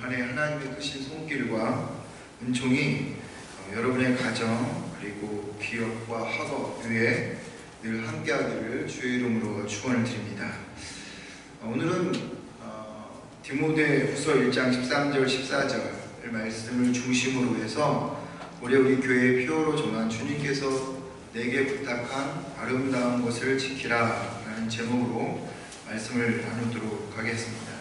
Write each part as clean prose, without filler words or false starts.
한 해 하나님의 크신 손길과 은총이 여러분의 가정 그리고 기업과 학업 위에 늘 함께하기를 주의 이름으로 축원을 드립니다. 오늘은 디모데후서 1장 13절 14절 말씀을 중심으로 해서 올해 우리 교회의 표어로 정한 주님께서 내게 부탁한 아름다운 것을 지키라 라는 제목으로 말씀을 나누도록 하겠습니다.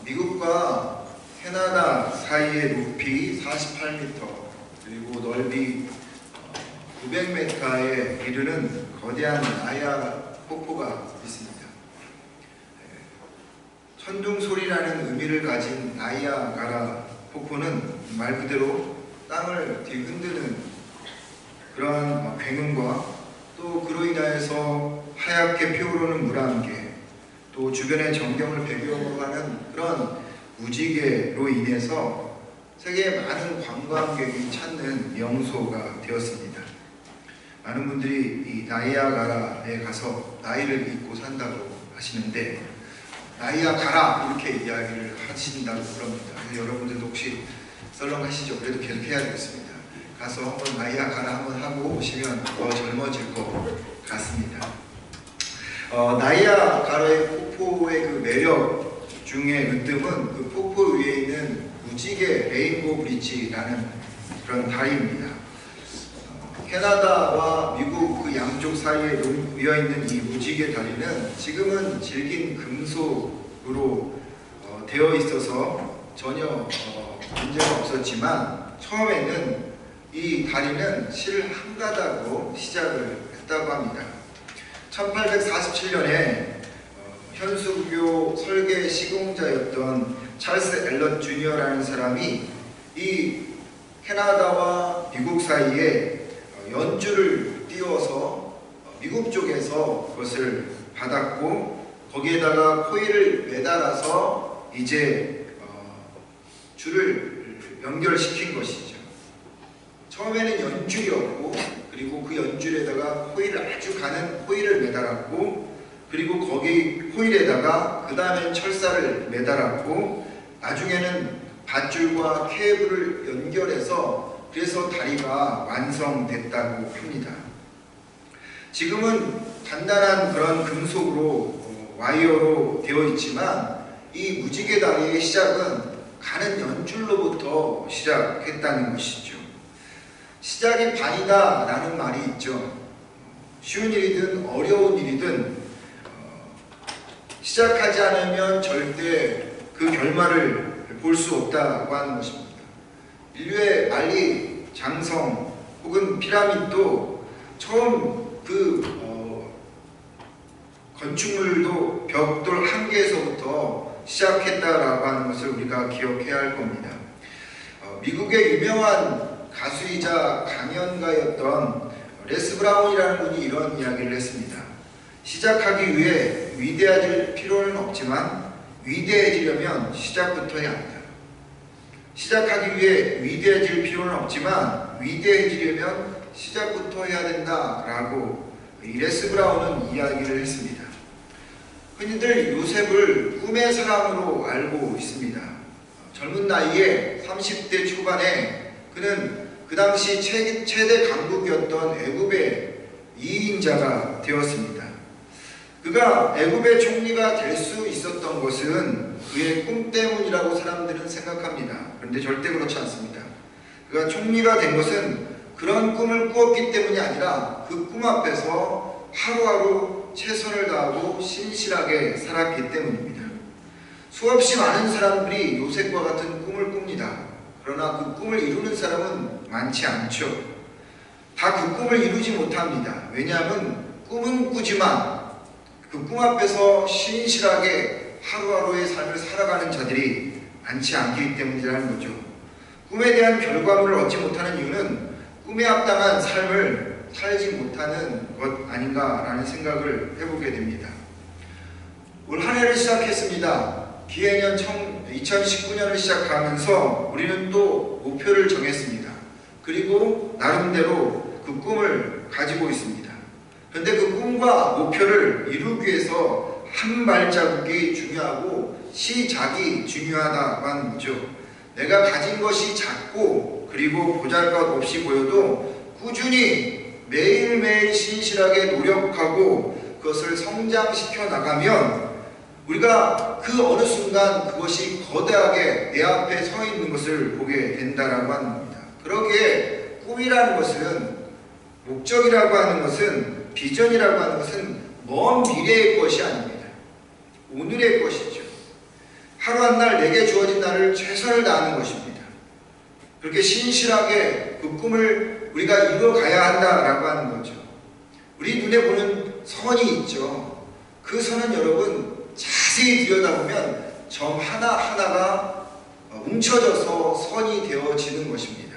미국과 캐나다 사이의 높이 48m 그리고 넓이 900m에 이르는 거대한 나이아가라 폭포가 있습니다. 천둥 소리라는 의미를 가진 나이아가라 폭포는 말 그대로 땅을 뒤흔드는 그러한 굉음과 또 그로 인하여서 하얗게 피어오르는 물안개, 또 주변의 전경을 배경으로 하는 그런 무지개로 인해서 세계의 많은 관광객이 찾는 명소가 되었습니다. 많은 분들이 이 나이아가라에 가서 나이를 잊고 산다고 하시는데 나이아가라 이렇게 이야기를 하신다고 그럽니다. 여러분들도 혹시 썰렁하시죠? 그래도 계속 해야 되겠습니다. 가서 한번 나이아가라 한번 하고 오시면 더 젊어질 것 같습니다. 나이아가라의 폭포의 그 매력 중에 으뜸은 그 폭포 위에 있는 무지개 레인보우 브릿지라는 그런 다리입니다. 캐나다와 미국 그 양쪽 사이에 놓여 있는 이 무지개 다리는 지금은 질긴 금속으로 되어 있어서 전혀 문제가 없었지만 처음에는 이 다리는 실 한 가닥으로 시작을 했다고 합니다. 1847년에 현수교 설계 시공자였던 찰스 앨런 주니어라는 사람이 이 캐나다와 미국 사이에 연줄을 띄워서 미국 쪽에서 그것을 받았고 거기에다가 코일을 매달아서 이제 줄을 연결시킨 것이죠. 처음에는 연줄이었고 그리고 그 연줄에다가 코일을 아주 가는 코일을 매달았고 그리고 거기 코일에다가 그 다음엔 철사를 매달았고 나중에는 밧줄과 케이블을 연결해서 그래서 다리가 완성됐다고 합니다. 지금은 단단한 그런 금속으로 와이어로 되어 있지만 이 무지개 다리의 시작은 가는 연줄로부터 시작했다는 것이죠. 시작이 반이다 라는 말이 있죠. 쉬운 일이든 어려운 일이든 시작하지 않으면 절대 그 결말을 볼 수 없다고 하는 것입니다. 인류의 만리 장성 혹은 피라미드도 처음 건축물도 벽돌 한 개에서부터 시작했다라고 하는 것을 우리가 기억해야 할 겁니다. 미국의 유명한 가수이자 강연가였던 레스 브라운이라는 분이 이런 이야기를 했습니다. 시작하기 위해 위대해질 필요는 없지만 위대해지려면 시작부터 해야 합니다. 시작하기 위해 위대해질 필요는 없지만 위대해지려면 시작부터 해야 된다라고 이 레스 브라운은 이야기를 했습니다. 흔히들 요셉을 꿈의 사람으로 알고 있습니다. 젊은 나이에 30대 초반에 그는 그 당시 최대 강국이었던 애굽의 2인자가 되었습니다. 그가 애굽의 총리가 될 수 있었던 것은 그의 꿈 때문이라고 사람들은 생각합니다. 그런데 절대 그렇지 않습니다. 그가 총리가 된 것은 그런 꿈을 꾸었기 때문이 아니라 그 꿈 앞에서 하루하루 최선을 다하고 신실하게 살았기 때문입니다. 수없이 많은 사람들이 요셉과 같은 꿈을 꿉니다. 그러나 그 꿈을 이루는 사람은 많지 않죠. 다 그 꿈을 이루지 못합니다. 왜냐하면 꿈은 꾸지만 그 꿈 앞에서 신실하게 하루하루의 삶을 살아가는 자들이 많지 않기 때문이라는 거죠. 꿈에 대한 결과물을 얻지 못하는 이유는 꿈에 합당한 삶을 살지 못하는 것 아닌가라는 생각을 해보게 됩니다. 올 한 해를 시작했습니다. 기해년 2019년을 시작하면서 우리는 또 목표를 정했습니다. 그리고 나름대로 그 꿈을 가지고 있습니다. 그런데 그 꿈과 목표를 이루기 위해서 한 발자국이 중요하고 시작이 중요하다고 하는 거죠. 내가 가진 것이 작고 그리고 보잘것없이 보여도 꾸준히 매일매일 신실하게 노력하고 그것을 성장시켜 나가면 우리가 그 어느 순간 그것이 거대하게 내 앞에 서 있는 것을 보게 된다라고 하는 겁니다. 그러기에 꿈이라는 것은, 목적이라고 하는 것은, 비전이라고 하는 것은 먼 미래의 것이 아닙니다. 오늘의 것이죠. 하루 한 날 내게 주어진 날을 최선을 다하는 것입니다. 그렇게 신실하게 그 꿈을 우리가 이뤄가야 한다라고 하는 거죠. 우리 눈에 보는 선이 있죠. 그 선은 여러분 자세히 들여다보면 점 하나하나가 뭉쳐져서 선이 되어지는 것입니다.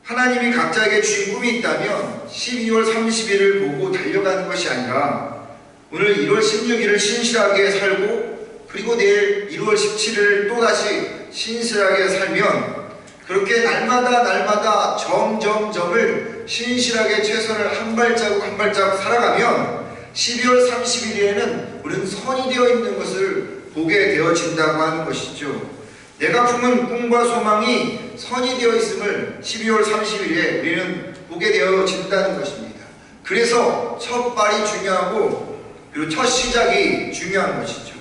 하나님이 각자에게 주신 꿈이 있다면 12월 30일을 보고 달려가는 것이 아니라 오늘 1월 16일을 신실하게 살고 그리고 내일 1월 17일을 또다시 신실하게 살면 그렇게 날마다 점점점을 신실하게 최선을 한 발자국 한 발자국 살아가면 12월 30일에는 우리는 선이 되어 있는 것을 보게 되어진다고 하는 것이죠. 내가 품은 꿈과 소망이 선이 되어 있음을 12월 30일에 우리는 보게 되어진다는 것입니다. 그래서 첫 발이 중요하고 그리고 첫 시작이 중요한 것이죠.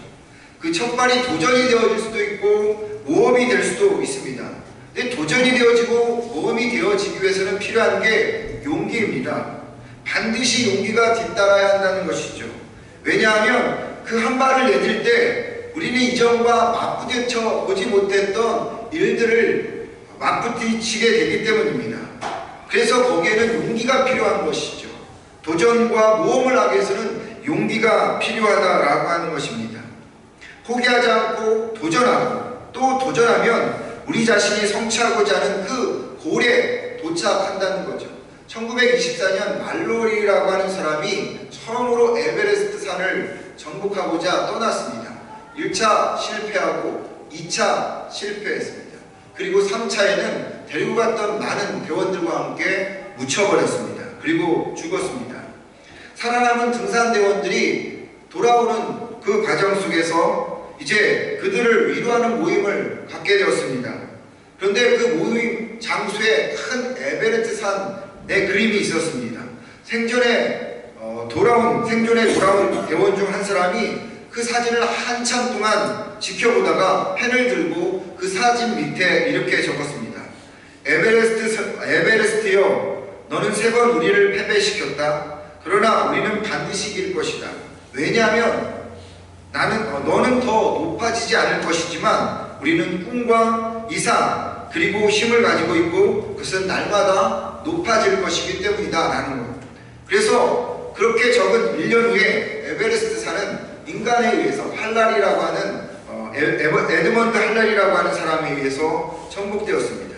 그 첫 발이 도전이 되어질 수도 있고 모험이 될 수도 있습니다. 근데 도전이 되어지고 모험이 되어지기 위해서는 필요한 게 용기입니다. 반드시 용기가 뒤따라야 한다는 것이죠. 왜냐하면 그 한 발을 내딜 때 우리는 이전과 맞부딪혀 보지 못했던 일들을 맞부딪히게 되기 때문입니다. 그래서 거기에는 용기가 필요한 것이죠. 도전과 모험을 하기 위해서는 용기가 필요하다라고 하는 것입니다. 포기하지 않고 도전하고 또 도전하면 우리 자신이 성취하고자 하는 그 골에 도착한다는 거죠. 1924년 말로리라고 하는 사람이 처음으로 에베레스트 산을 정복하고자 떠났습니다. 1차 실패하고 2차 실패했습니다. 그리고 3차에는 데리고 갔던 많은 대원들과 함께 묻혀버렸습니다. 그리고 죽었습니다. 살아남은 등산대원들이 돌아오는 그 과정 속에서 이제 그들을 위로하는 모임을 갖게 되었습니다. 그런데 그 모임 장소에 큰 에베레스트 산의 그림이 있었습니다. 생존에 돌아온 대원 중 한 사람이 그 사진을 한참 동안 지켜보다가 펜을 들고 그 사진 밑에 이렇게 적었습니다. 에베레스트여, 너는 3번 우리를 패배시켰다. 그러나 우리는 반드시 이길 것이다. 왜냐하면 너는 더 높아지지 않을 것이지만 우리는 꿈과 이상 그리고 힘을 가지고 있고 그것은 날마다 높아질 것이기 때문이다 라는 것. 그래서 그렇게 적은 1년 후에 에베레스트 산은 인간에 의해서 할랄이라고 하는 에드먼드 할랄이라고 하는 사람에 의해서 정복되었습니다.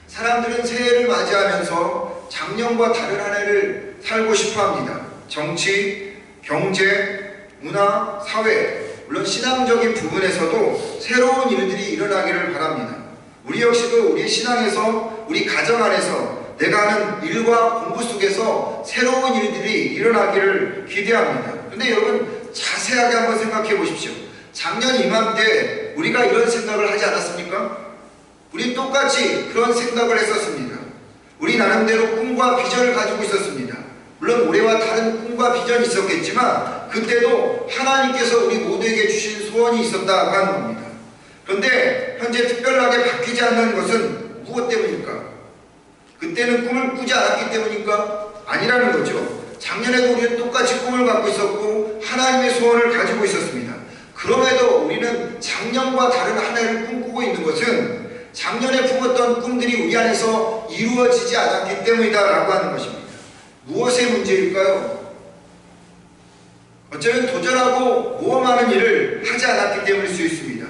사람들은 새해를 맞이하면서 작년과 다른 한 해를 살고 싶어합니다. 정치, 경제, 문화, 사회, 물론 신앙적인 부분에서도 새로운 일들이 일어나기를 바랍니다. 우리 역시도 우리 신앙에서, 우리 가정 안에서 내가 하는 일과 공부 속에서 새로운 일들이 일어나기를 기대합니다. 근데 여러분 자세하게 한번 생각해 보십시오. 작년 이맘때 우리가 이런 생각을 하지 않았습니까? 우리 똑같이 그런 생각을 했었습니다. 우리 나름대로 꿈과 비전을 가지고 있었습니다. 물론 올해와 다른 꿈과 비전이 있었겠지만 그때도 하나님께서 우리 모두에게 주신 소원이 있었다고 하는 겁니다. 그런데 현재 특별하게 바뀌지 않는 것은 무엇 때문일까? 그때는 꿈을 꾸지 않았기 때문일까? 아니라는 거죠. 작년에도 우리는 똑같이 꿈을 갖고 있었고 하나님의 소원을 가지고 있었습니다. 그럼에도 우리는 작년과 다른 한 해를 꿈꾸고 있는 것은 작년에 품었던 꿈들이 우리 안에서 이루어지지 않았기 때문이다 라고 하는 것입니다. 무엇의 문제일까요? 어쩌면 도전하고 모험하는 일을 하지 않았기 때문일 수 있습니다.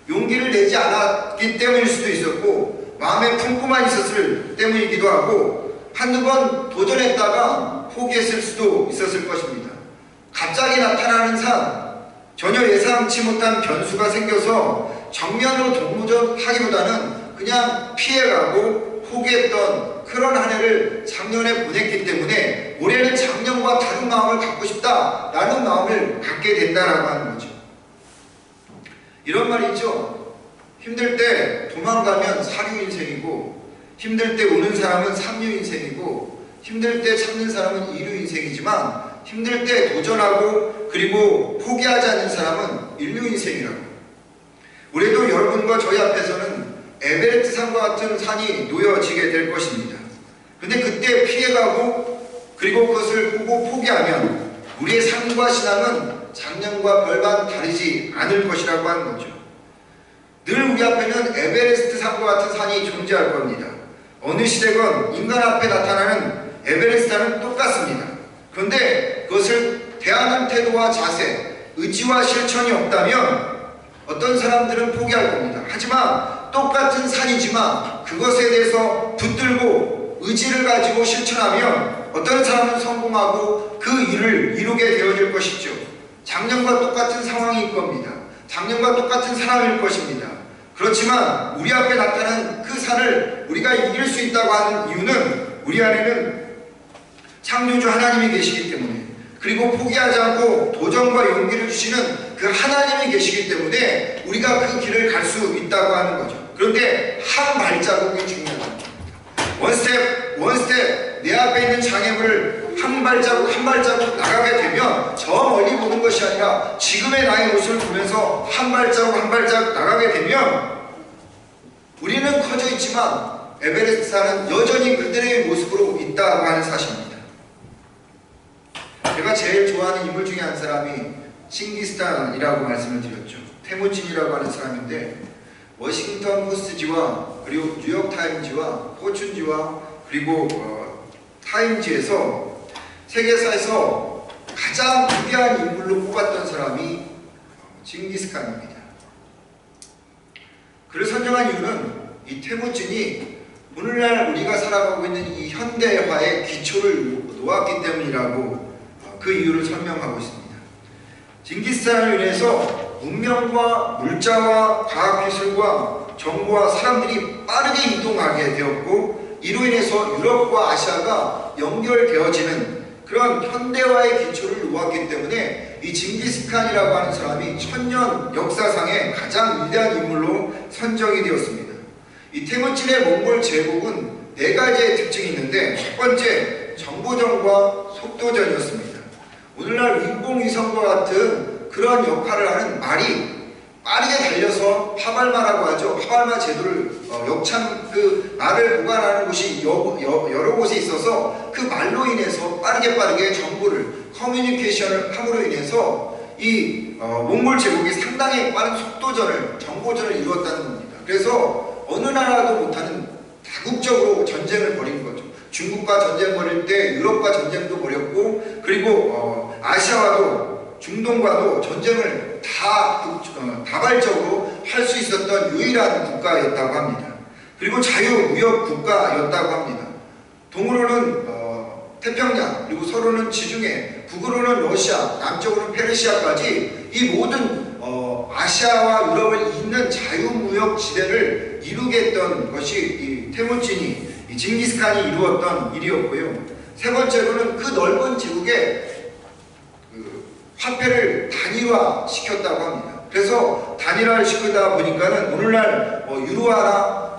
용기를 내지 않았기 때문일 수도 있었고 마음에 품고만 있었을 때문이기도 하고 한두 번 도전했다가 포기했을 수도 있었을 것입니다. 갑자기 나타나는 산, 전혀 예상치 못한 변수가 생겨서 정면으로 동무전하기보다는 그냥 피해가고 포기했던 그런 한 해를 작년에 보냈기 때문에 올해는 작년과 다른 마음을 갖고 싶다라는 마음을 갖게 된다라고 하는 거죠. 이런 말이 있죠. 힘들 때 도망가면 사류 인생이고, 힘들 때 우는 사람은 삼류 인생이고, 힘들 때 참는 사람은 이류 인생이지만, 힘들 때 도전하고 그리고 포기하지 않는 사람은 인류 인생이라고. 올해도 여러분과 저희 앞에서는 에베레스트 산과 같은 산이 놓여지게 될 것입니다. 근데 그때 피해가고 그리고 그것을 보고 포기하면 우리의 삶과 신앙은 작년과 별반 다르지 않을 것이라고 하는 거죠. 늘 우리 앞에는 에베레스트 산과 같은 산이 존재할 겁니다. 어느 시대건 인간 앞에 나타나는 에베레스트는 똑같습니다. 그런데 그것을 대하는 태도와 자세, 의지와 실천이 없다면 어떤 사람들은 포기할 겁니다. 하지만 똑같은 산이지만 그것에 대해서 붙들고 의지를 가지고 실천하면 어떤 사람은 성공하고 그 일을 이루게 되어질 것이죠. 작년과 똑같은 상황일 겁니다. 작년과 똑같은 사람일 것입니다. 그렇지만 우리 앞에 나타난 그 산을 우리가 이길 수 있다고 하는 이유는 우리 안에는 창조주 하나님이 계시기 때문에, 그리고 포기하지 않고 도전과 용기를 주시는 그 하나님이 계시기 때문에 우리가 그 길을 갈 수 있다고 하는 거죠. 그런데 한 발자국이 중요합니다. 원스텝 내 앞에 있는 장애물을 한 발자국 나가게 되면 저 멀리 보는 것이 아니라 지금의 나의 모습을 보면서 한 발자국 나가게 되면 우리는 커져 있지만 에베레스트 산은 여전히 그들의 모습으로 있다고 하는 사실입니다. 제가 제일 좋아하는 인물 중에 한 사람이 칭기스칸이라고 말씀을 드렸죠. 테무진이라고 하는 사람인데 워싱턴 포스트지와 그리고 뉴욕타임즈와 포춘지와 그리고 타임지에서 세계사에서 가장 위대한 인물로 뽑았던 사람이 칭기스칸입니다. 그를 선정한 이유는 이 테무진이 오늘날 우리가 살아가고 있는 이 현대화의 기초를 놓았기 때문이라고 그 이유를 설명하고 있습니다. 징기스칸을 인해서 문명과 물자와 과학기술과 정보와 사람들이 빠르게 이동하게 되었고, 이로 인해서 유럽과 아시아가 연결되어지는 그런 현대화의 기초를 놓았기 때문에 이 징기스칸이라고 하는 사람이 천년 역사상의 가장 위대한 인물로 선정이 되었습니다. 이 테무진의 몽골 제국은 4가지의 특징이 있는데, 첫 번째, 정보전과 속도전이었습니다. 오늘날 인공위성과 같은 그런 역할을 하는 말이 빠르게 달려서 파발마라고 하죠. 파발마 제도를 역참 그 말을 보관하는 곳이 여러 곳에 있어서 그 말로 인해서 빠르게 정보를 커뮤니케이션을 함으로 인해서 이 몽골 제국이 상당히 빠른 속도전을, 정보전을 이루었다는 겁니다. 그래서 어느 나라도 못하는 다국적으로 전쟁을 벌인 거죠. 중국과 전쟁 벌일 때 유럽과 전쟁도 벌였고, 그리고 아시아와도 중동과도 전쟁을 다발적으로 할 수 있었던 유일한 국가였다고 합니다. 그리고 자유무역 국가였다고 합니다. 동으로는 태평양, 그리고 서로는 지중해, 북으로는 러시아, 남쪽으로는 페르시아까지 이 모든 아시아와 유럽을 잇는 자유무역 지대를 이루게 했던 것이 이 테무진이, 이 징기스칸이 이루었던 일이었고요. 세 번째로는 그 넓은 제국에 화폐를 단일화 시켰다고 합니다. 그래서 단일화를 시키다 보니까는 오늘날 유로화나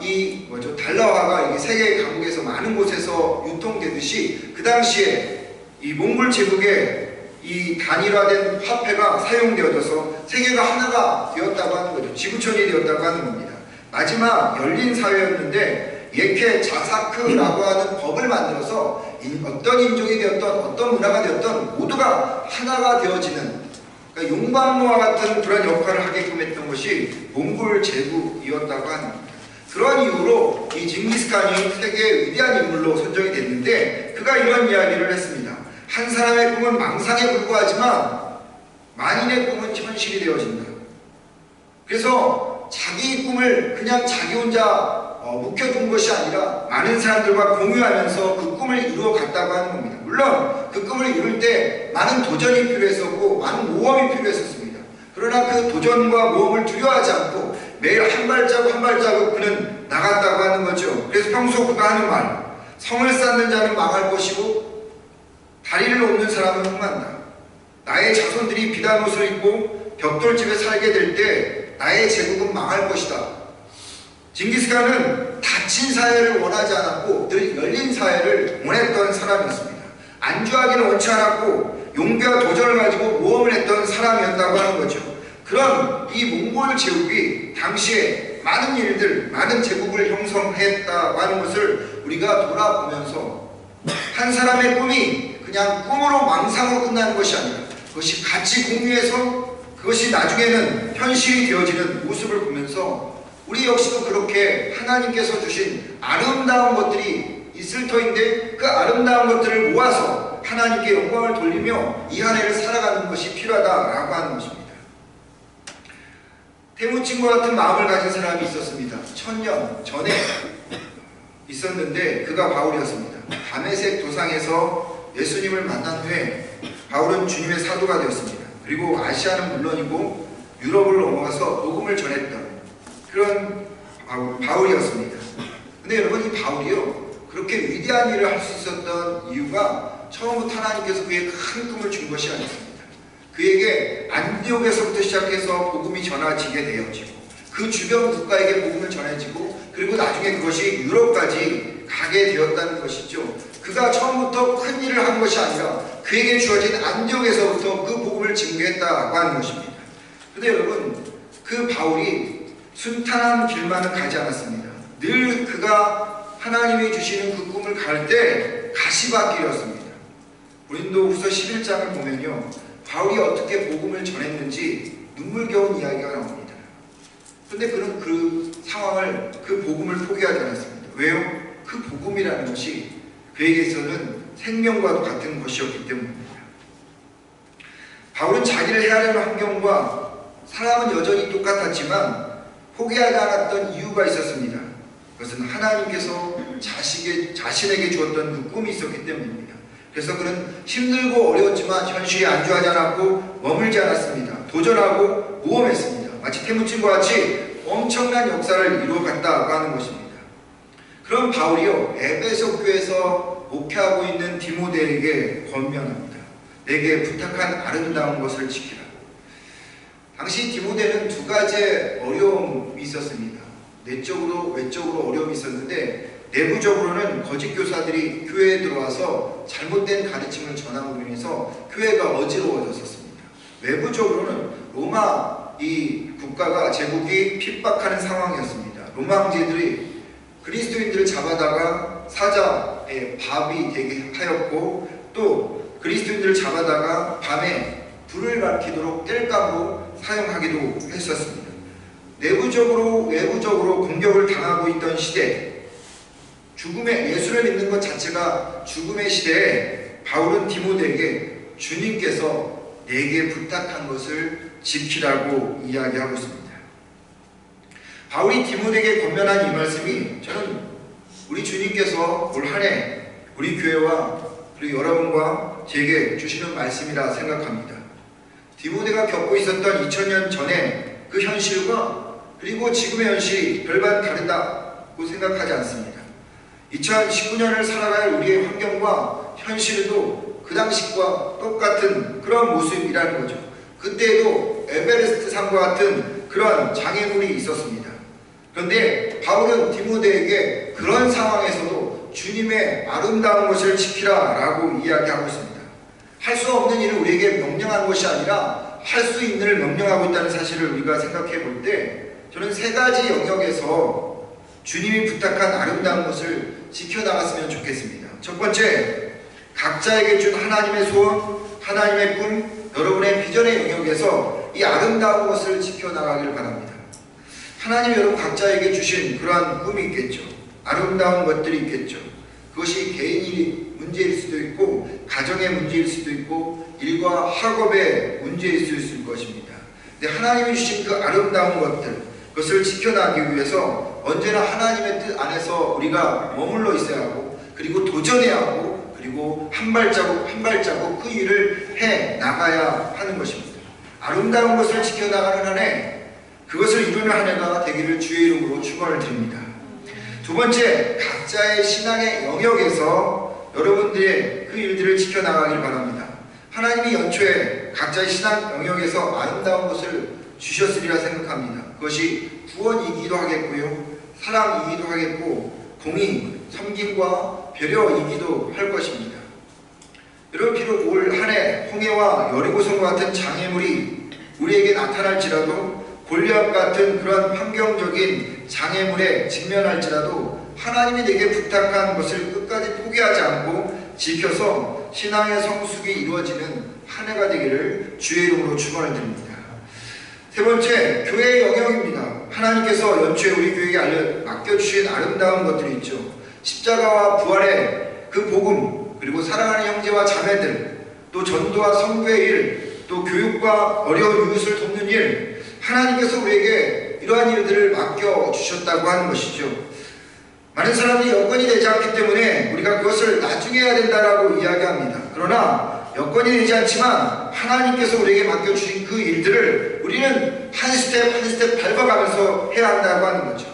달러화가 이게 세계 각국에서 많은 곳에서 유통되듯이 그 당시에 이 몽골 제국의 이 단일화된 화폐가 사용되어져서 세계가 하나가 되었다고 하는 거죠. 지구촌이 되었다고 하는 겁니다. 마지막 열린 사회였는데 예케 자사크라고 하는 법을 만들어서 어떤 인종이 되었던 어떤 문화가 되었던 모두가 하나가 되어지는, 그러니까 용광로와 같은 그런 역할을 하게끔 했던 것이 몽골 제국이었다고 하는 겁니다. 그런 이유로 이 징기스칸이 세계의 위대한 인물로 선정이 됐는데, 그가 이런 이야기를 했습니다. 한 사람의 꿈은 망상에 불과하지만 만인의 꿈은 현실이 되어진다. 그래서 자기 꿈을 그냥 자기 혼자 묵혀둔 것이 아니라 많은 사람들과 공유하면서 그 꿈을 이루어 갔다고 하는 겁니다. 물론 그 꿈을 이룰 때 많은 도전이 필요했었고 많은 모험이 필요했었습니다. 그러나 그 도전과 모험을 두려워하지 않고 매일 한 발자국 그는 나갔다고 하는 거죠. 그래서 평소 그가 하는 말, 성을 쌓는 자는 망할 것이고 다리를 없는 사람은 흥한다. 나의 자손들이 비단 옷을 입고 벽돌집에 살게 될 때 나의 제국은 망할 것이다. 징기스칸은 닫힌 사회를 원하지 않았고 늘 열린 사회를 원했던 사람이었습니다. 안주하기는 원치 않았고 용기와 도전을 가지고 모험을 했던 사람이었다고 하는 거죠. 그런 이 몽골 제국이 당시에 많은 일들, 많은 제국을 형성했다고 하는 것을 우리가 돌아보면서 한 사람의 꿈이 그냥 꿈으로 망상으로 끝나는 것이 아니라 그것이 같이 공유해서 그것이 나중에는 현실이 되어지는 모습을 보면서 우리 역시도 그렇게 하나님께서 주신 아름다운 것들이 있을 터인데 그 아름다운 것들을 모아서 하나님께 영광을 돌리며 이 한 해를 살아가는 것이 필요하다라고 하는 것입니다. 태무친과 같은 마음을 가진 사람이 있었습니다. 1000년 전에 있었는데 그가 바울이었습니다. 다메섹 도상에서 예수님을 만난 후에 바울은 주님의 사도가 되었습니다. 그리고 아시아는 물론이고 유럽을 넘어가서 복음을 전했던 그런 바울이었습니다. 근데 여러분, 이 바울이요 그렇게 위대한 일을 할 수 있었던 이유가 처음부터 하나님께서 그에게 큰 꿈을 준 것이 아니었습니다. 그에게 안디옥에서부터 시작해서 복음이 전해지게 되어지고 그 주변 국가에게 복음을 전해지고 그리고 나중에 그것이 유럽까지 가게 되었다는 것이죠. 그가 처음부터 큰 일을 한 것이 아니라 그에게 주어진 안디옥에서부터 그 복음을 증거했다고 하는 것입니다. 그런데 여러분, 그 바울이 순탄한 길만은 가지 않았습니다. 늘 그가 하나님이 주시는 그 꿈을 갈 때 가시밭길이었습니다. 고린도후서 11장을 보면요, 바울이 어떻게 복음을 전했는지 눈물겨운 이야기가 나옵니다. 그런데 그는 그 상황을, 그 복음을 포기하지 않았습니다. 왜요? 그 복음이라는 것이 그에게서는 생명과도 같은 것이었기 때문입니다. 바울은 자기를 헤아리는 환경과 사람은 여전히 똑같았지만 포기하지 않았던 이유가 있었습니다. 그것은 하나님께서 자신에게 주었던 그 꿈이 있었기 때문입니다. 그래서 그는 힘들고 어려웠지만 현실에 안주하지 않았고 머물지 않았습니다. 도전하고 모험했습니다. 마치 태무친과 같이 엄청난 역사를 이루어갔다고 하는 것입니다. 그런 바울이요, 에베소 교회에서 목회하고 있는 디모데에게 권면합니다. 내게 부탁한 아름다운 것을 지키라. 당시 디모데는 두 가지의 어려움이 있었습니다. 내적으로 외적으로 어려움이 있었는데 내부적으로는 거짓 교사들이 교회에 들어와서 잘못된 가르침을 전함으로 인해서 교회가 어지러워졌었습니다. 외부적으로는 로마 이 국가가 제국이 핍박하는 상황이었습니다. 로마 황제들이 그리스도인들을 잡아다가 사자의 밥이 되게 하였고 또 그리스도인들을 잡아다가 밤에 불을 밝히도록 땔감으로 사용하기도 했었습니다. 내부적으로 외부적으로 공격을 당하고 있던 시대, 죽음의 예수를 믿는 것 자체가 죽음의 시대에 바울은 디모데에게 주님께서 내게 부탁한 것을 지키라고 이야기하고 있습니다. 바울이 디모데에게 권면한 이 말씀이 저는 우리 주님께서 올 한 해 우리 교회와 그리고 여러분과 제게 주시는 말씀이라 생각합니다. 디모데가 겪고 있었던 2000년 전에 그 현실과 그리고 지금의 현실이 별반 다르다고 생각하지 않습니다. 2019년을 살아갈 우리의 환경과 현실도 그 당시과 똑같은 그런 모습이라는 거죠. 그때도 에베레스트 산과 같은 그런 장애물이 있었습니다. 그런데 바울은 디모데에게 그런 상황에서도 주님의 아름다운 것을 지키라 라고 이야기하고 있습니다. 할 수 없는 일을 우리에게 명령한 것이 아니라 할 수 있는 일을 명령하고 있다는 사실을 우리가 생각해 볼 때 저는 세 가지 영역에서 주님이 부탁한 아름다운 것을 지켜나갔으면 좋겠습니다. 첫 번째, 각자에게 준 하나님의 소원, 하나님의 꿈, 여러분의 비전의 영역에서 이 아름다운 것을 지켜나가길 바랍니다. 하나님 여러분 각자에게 주신 그러한 꿈이 있겠죠. 아름다운 것들이 있겠죠. 그것이 개인의 문제일 수도 있고 가정의 문제일 수도 있고 일과 학업의 문제일 수 있을 것입니다. 근데 하나님이 주신 그 아름다운 것들, 그것을 지켜나가기 위해서 언제나 하나님의 뜻 안에서 우리가 머물러 있어야 하고 그리고 도전해야 하고 그리고 한 발자국 한 발자국 그 일을 해 나가야 하는 것입니다. 아름다운 것을 지켜나가는 한 해, 그것을 이루는 한 해가 되기를 주의 이름으로 축원을 드립니다. 두 번째, 각자의 신앙의 영역에서 여러분들의 그 일들을 지켜나가길 바랍니다. 하나님이 연초에 각자의 신앙 영역에서 아름다운 것을 주셨으리라 생각합니다. 그것이 구원이기도 하겠고요, 사랑이기도 하겠고, 공의, 섬김과 배려이기도 할 것입니다. 여러분, 비록 올 한 해 홍해와 여리고성과 같은 장애물이 우리에게 나타날지라도, 골리앗 같은 그런 환경적인 장애물에 직면할지라도 하나님이 내게 부탁한 것을 끝까지 포기하지 않고 지켜서 신앙의 성숙이 이루어지는 한 해가 되기를 주의 이름으로 축원을 드립니다. 세 번째, 교회의 영역입니다. 하나님께서 연초에 우리 교회에게 맡겨주신 아름다운 것들이 있죠. 십자가와 부활의 그 복음, 그리고 사랑하는 형제와 자매들, 또 전도와 선교의 일, 또 교육과 어려운 이웃을 돕는 일, 하나님께서 우리에게 이러한 일들을 맡겨주셨다고 하는 것이죠. 많은 사람들이 여건이 되지 않기 때문에 우리가 그것을 나중에 해야 된다라고 이야기합니다. 그러나 여건이 되지 않지만 하나님께서 우리에게 맡겨주신 그 일들을 우리는 한 스텝 한 스텝 밟아가면서 해야 한다고 하는 거죠.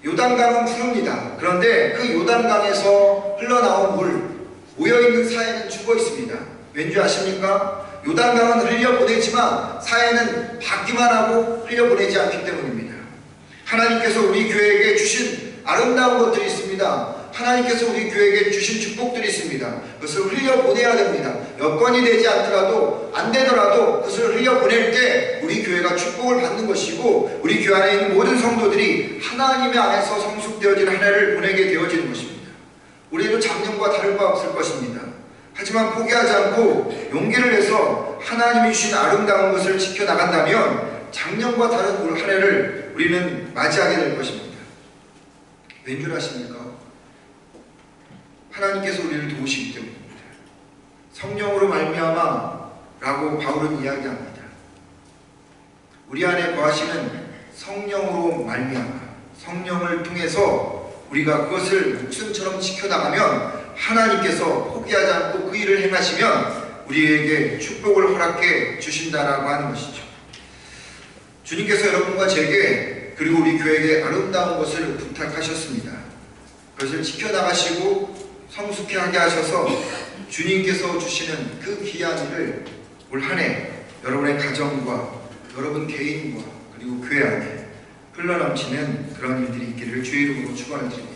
요단강은 푸릅니다. 그런데 그 요단강에서 흘러나온 물, 모여있는 사해는 죽어 있습니다. 왠지 아십니까? 요단강은 흘려보내지만 사해는 받기만 하고 흘려보내지 않기 때문입니다. 하나님께서 우리 교회에게 주신 아름다운 것들이 있습니다. 하나님께서 우리 교회에게 주신 축복들이 있습니다. 그것을 흘려보내야 됩니다. 여건이 되지 않더라도, 안 되더라도 그것을 흘려보낼 때 우리 교회가 축복을 받는 것이고, 우리 교회 안에 있는 모든 성도들이 하나님의 안에서 성숙되어진 한 해를 보내게 되어지는 것입니다. 우리는 작년과 다를 바 없을 것입니다. 하지만 포기하지 않고 용기를 내서 하나님이 주신 아름다운 것을 지켜나간다면 작년과 다른 올 한 해를 우리는 맞이하게 될 것입니다. 왠 줄 아십니까? 하나님께서 우리를 도우시기 때문입니다. 성령으로 말미암아 라고 바울은 이야기합니다. 우리 안에 거하시는 성령으로 말미암아, 성령을 통해서 우리가 그것을 목숨처럼 지켜나가면 하나님께서 포기하지 않고 그 일을 행하시면 우리에게 축복을 허락해 주신다라고 하는 것이죠. 주님께서 여러분과 제게, 그리고 우리 교회에게 아름다운 것을 부탁하셨습니다. 그것을 지켜나가시고 성숙해 하게 하셔서 주님께서 주시는 그 귀한 일을 올 한 해 여러분의 가정과 여러분 개인과 그리고 교회 안에 흘러넘치는 그런 일들이 있기를 주의 이름으로 축원을 드립니다.